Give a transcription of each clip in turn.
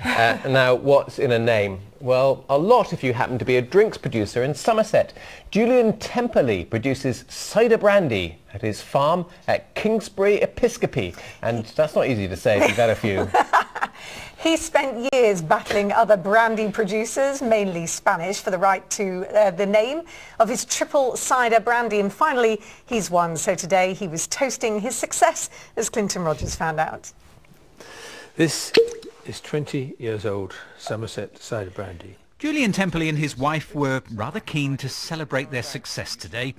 Now, what's in a name? Well, a lot if you happen to be a drinks producer in Somerset. Julian Temperley produces cider brandy at his farm at Kingsbury Episcopi. And that's not easy to say if you've had a few. He spent years battling other brandy producers, mainly Spanish, for the right to the name of his triple cider brandy. And finally, he's won. So today he was toasting his success, as Clinton Rogers found out. This is 20 years old Somerset cider brandy. Julian Temperley and his wife were rather keen to celebrate their success today,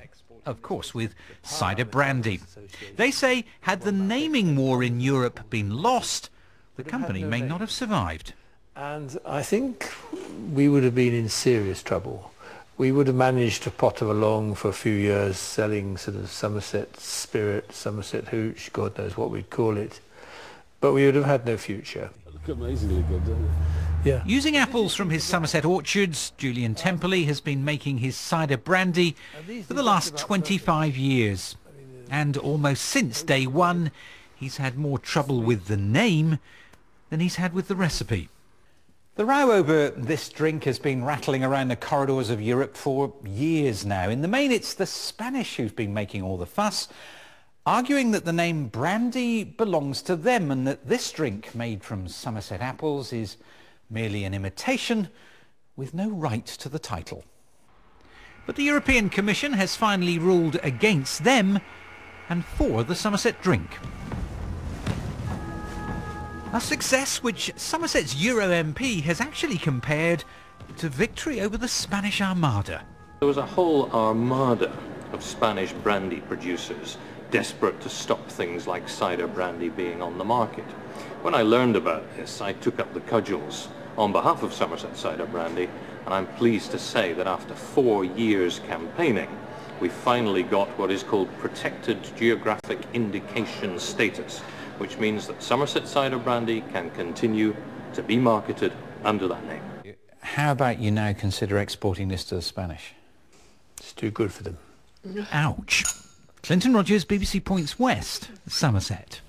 of course with cider brandy. They say had the naming war in Europe been lost, the company may not have survived. And I think we would have been in serious trouble. We would have managed to potter along for a few years selling sort of Somerset Spirit, Somerset Hooch, God knows what we'd call it. But we would have had no future. Look amazingly good, doesn't it? Yeah. Using apples from his Somerset orchards, Julian Temperley has been making his cider brandy for the last 25 years. And almost since day one, he's had more trouble with the name than he's had with the recipe. The row over this drink has been rattling around the corridors of Europe for years now. In the main, it's the Spanish who've been making all the fuss, arguing that the name brandy belongs to them and that this drink made from Somerset apples is merely an imitation with no right to the title. But the European Commission has finally ruled against them and for the Somerset drink. A success which Somerset's Euro MP has actually compared to victory over the Spanish Armada. There was a whole armada of Spanish brandy producers desperate to stop things like cider brandy being on the market. When I learned about this, I took up the cudgels on behalf of Somerset Cider Brandy, and I'm pleased to say that after 4 years campaigning, we finally got what is called Protected Geographic Indication status, which means that Somerset Cider Brandy can continue to be marketed under that name. How about you now consider exporting this to the Spanish? It's too good for them. Ouch. Clinton Rogers, BBC Points West, Somerset.